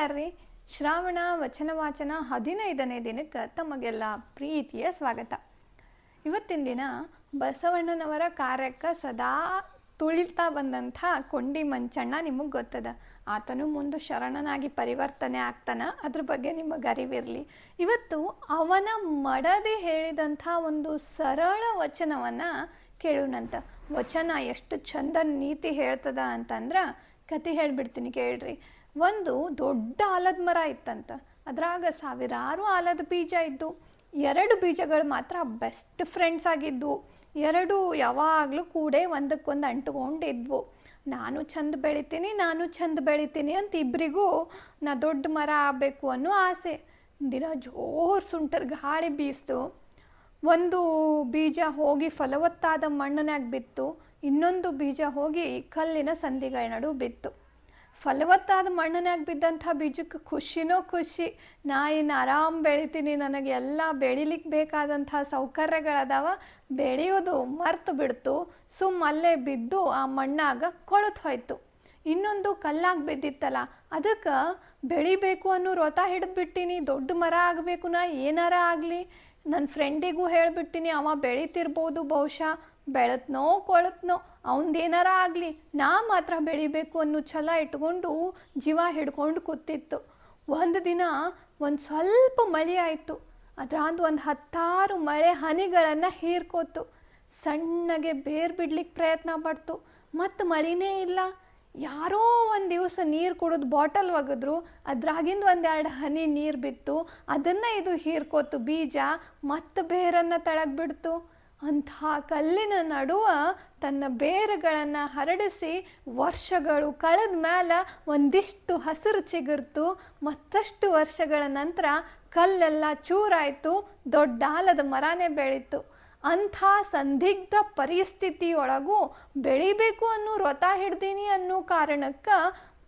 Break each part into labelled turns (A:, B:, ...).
A: ನಮಸ್ಕಾರ ರೀ. ಶ್ರಾವಣ ವಚನ ವಾಚನ 15ನೇ ದಿನಕ್ಕೆ ತಮಗೆಲ್ಲ ಪ್ರೀತಿಯ ಸ್ವಾಗತ. ಇವತ್ತಿನ ದಿನ ಬಸವಣ್ಣನವರ ಕಾರ್ಯಕ್ಕೆ ಸದಾ ತುಳಿತಾ ಬಂದಂಥ ಕೊಂಡಿ ಮಂಚಣ್ಣ ನಿಮಗೆ ಗೊತ್ತದ. ಆತನು ಮುಂದೆ ಶರಣನಾಗಿ ಪರಿವರ್ತನೆ ಆಗ್ತಾನೆ, ಅದ್ರ ಬಗ್ಗೆ ನಿಮಗೆ ಅರಿವಿರಲಿ. ಇವತ್ತು ಅವನ ಮಡದಿ ಹೇಳಿದಂಥ ಒಂದು ಸರಳ ವಚನವನ್ನು ಕೇಳೋಣಂತ. ವಚನ ಎಷ್ಟು ಚಂದ ನೀತಿ ಹೇಳ್ತದ ಅಂತಂದ್ರೆ ಕತೆ ಹೇಳಿಬಿಡ್ತೀನಿ ಕೇಳ್ರಿ. ಒಂದು ದೊಡ್ಡ ಆಲದ ಮರ ಇತ್ತಂತ. ಅದ್ರಾಗ ಸಾವಿರಾರು ಆಲದ ಬೀಜ ಇದ್ದು, 2 ಬೀಜಗಳು ಮಾತ್ರ ಬೆಸ್ಟ್ ಫ್ರೆಂಡ್ಸ್ ಆಗಿದ್ವು. 2 ಯಾವಾಗಲೂ ಕೂಡೆ ಒಂದಕ್ಕೊಂದು ಅಂಟ್ಕೊಂಡಿದ್ವು. ನಾನು ಚಂದ ಬೆಳಿತೀನಿ ಅಂತ ಇಬ್ಬರಿಗೂ ನಾ ದೊಡ್ಡ ಮರ ಆಗಬೇಕು ಅನ್ನೋ ಆಸೆ. ದಿನ ಜೋರು ಸುಂಟರ್ ಗಾಳಿ ಬೀಸ್ತು. ಒಂದು ಬೀಜ ಹೋಗಿ ಫಲವತ್ತಾದ ಮಣ್ಣಿನಾಗ ಬಿತ್ತು, ಇನ್ನೊಂದು ಬೀಜ ಹೋಗಿ ಕಲ್ಲಿನ ಸಂದಿಗಳ ನಡು ಬಿತ್ತು. ಫಲವತ್ತಾದ ಮಣ್ಣಿನಾಗ ಬಿದ್ದಂಥ ಬೀಜಕ್ಕೆ ಖುಷಿನೋ ಖುಷಿ, ನಾ ಇನ್ನು ಆರಾಮ್ ಬೆಳಿತೀನಿ, ನನಗೆ ಎಲ್ಲ ಬೆಳಿಲಿಕ್ಕೆ ಬೇಕಾದಂಥ ಸೌಕರ್ಯಗಳದಾವ, ಬೆಳೆಯೋದು ಮರ್ತು ಬಿಡ್ತು. ಅಲ್ಲೇ ಬಿದ್ದು ಆ ಮಣ್ಣಾಗ ಕೊಳತು ಹೋಯ್ತು. ಇನ್ನೊಂದು ಕಲ್ಲಾಗಿ ಬಿದ್ದಿತ್ತಲ್ಲ, ಅದಕ್ಕೆ ಬೆಳಿಬೇಕು ಅನ್ನೋ ವ್ರತ ಹಿಡಿದ್ಬಿಟ್ಟಿನಿ, ದೊಡ್ಡ ಮರ ಆಗಬೇಕು, ನಾ ಏನಾರ ಆಗಲಿ. ನನ್ನ ಫ್ರೆಂಡಿಗೂ ಹೇಳಿಬಿಟ್ಟಿನಿ, ಅವ ಬೆಳಿತಿರ್ಬೋದು, ಬಹುಶಃ ಬೆಳತ್ನೋ ಕೊಳತ್ನೋ ಅವನದೇನಾರ ಆಗಲಿ, ನಾ ಮಾತ್ರ ಬೆಳಿಬೇಕು ಅನ್ನೋ ಛಲ ಇಟ್ಕೊಂಡು ಜೀವ ಹಿಡ್ಕೊಂಡು ಕೂತಿತ್ತು. ಒಂದು ದಿನ ಒಂದು ಸ್ವಲ್ಪ ಮಳೆ ಆಯಿತು. ಅದ್ರಾಂದು ಒಂದು 10 ಮಳೆ ಹನಿಗಳನ್ನು ಹೀರ್ಕೋತು. ಸಣ್ಣಗೆ ಬೇರು ಬಿಡ್ಲಿಕ್ಕೆ ಪ್ರಯತ್ನ ಪಡ್ತು, ಮತ್ತು ಮಳೆನೇ ಇಲ್ಲ. ಯಾರೋ ಒಂದು ದಿವಸ ನೀರು ಕುಡಿದು ಬಾಟಲ್ ಒಗೆದ್ರು, ಅದ್ರಾಗಿಂದ 1-2 ಹನಿ ನೀರು ಬಿತ್ತು. ಅದನ್ನು ಇದು ಹೀರ್ಕೋತು ಬೀಜ, ಮತ್ತು ಬೇರನ್ನು ತಳಗೆ ಬಿಡ್ತು. ಅಂಥ ಕಲ್ಲಿನ ನಡುವ ತನ್ನ ಬೇರುಗಳನ್ನು ಹರಡಿಸಿ ವರ್ಷಗಳು ಕಳೆದ ಮೇಲೆ ಒಂದಿಷ್ಟು ಹಸಿರು ಚಿಗುರ್ತು. ಮತ್ತಷ್ಟು ವರ್ಷಗಳ ನಂತರ ಕಲ್ಲೆಲ್ಲ ಚೂರಾಯಿತು, ದೊಡ್ಡ ಆಲದ ಮರನೇ ಬೆಳೀತು. ಅಂಥ ಸಂದಿಗ್ಧ ಪರಿಸ್ಥಿತಿಯೊಳಗೂ ಬೆಳಿಬೇಕು ಅನ್ನೋ ವ್ರತ ಹಿಡ್ದೀನಿ ಅನ್ನೋ ಕಾರಣಕ್ಕೆ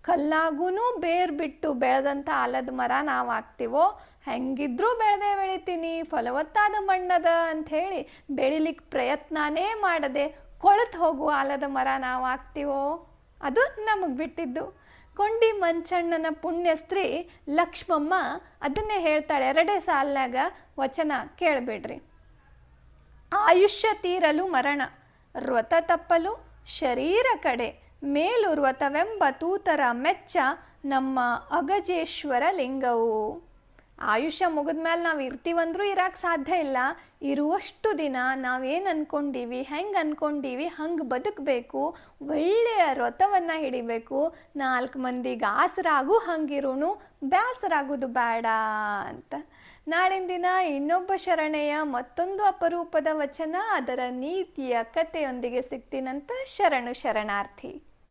A: ಕಲ್ಲಾಗೂ ಬೇರು ಬಿಟ್ಟು ಬೆಳೆದಂಥ ಆಲದ ಮರ ನಾವು ಆಗ್ತೀವೋ, ಹೆಂಗಿದ್ರೂ ಬೆಳಿತೀನಿ, ಫಲವತ್ತಾದ ಮಣ್ಣದ ಅಂಥೇಳಿ ಬೆಳಿಲಿಕ್ಕೆ ಪ್ರಯತ್ನನೇ ಮಾಡದೆ ಕೊಳತು ಹೋಗುವ ಆಲದ ಮರ ನಾವು ಆಗ್ತೀವೋ, ಅದು ನಮಗೆ ಬಿಟ್ಟಿದ್ದು. ಕೊಂಡಿ ಮಂಚಣ್ಣನ ಪುಣ್ಯ ಸ್ತ್ರೀ ಲಕ್ಷ್ಮಮ್ಮ ಅದನ್ನೇ ಹೇಳ್ತಾಳೆ 2 ಸಾಲಿನಾಗ. ವಚನ ಕೇಳಬೇಡ್ರಿ. ಆಯುಷ್ಯ ತೀರಲು ಮರಣ, ವ್ರತ ತಪ್ಪಲು ಶರೀರ ಕಡೆ, ಮೇಲು ವ್ರತವೆಂಬ ತೂತರ ಮೆಚ್ಚ ನಮ್ಮ ಅಗಜೇಶ್ವರ ಲಿಂಗವು. ಆಯುಷ್ಯ ಮುಗಿದ್ಮೇಲೆ ನಾವು ಇರ್ತೀವಂದ್ರೂ ಇರೋಕ್ಕೆ ಸಾಧ್ಯ ಇಲ್ಲ. ಇರುವಷ್ಟು ದಿನ ನಾವೇನು ಅಂದ್ಕೊಂಡೀವಿ, ಹೆಂಗೆ ಅಂದ್ಕೊಂಡೀವಿ ಹಂಗೆ ಬದುಕಬೇಕು, ಒಳ್ಳೆಯ ವ್ರತವನ್ನು ಹಿಡಿಬೇಕು, 4 ಮಂದಿಗೆ ಆಸರಾಗೂ ಹಂಗಿರೋನು, ಬೇಸರಾಗೋದು ಬೇಡ ಅಂತ. ನಾಳಿನ ದಿನ ಇನ್ನೊಬ್ಬ ಶರಣೆಯ ಮತ್ತೊಂದು ಅಪರೂಪದ ವಚನ, ಅದರ ನೀತಿಯ ಕಥೆಯೊಂದಿಗೆ ಸಿಗ್ತೀನಂತ. ಶರಣಾರ್ಥಿ.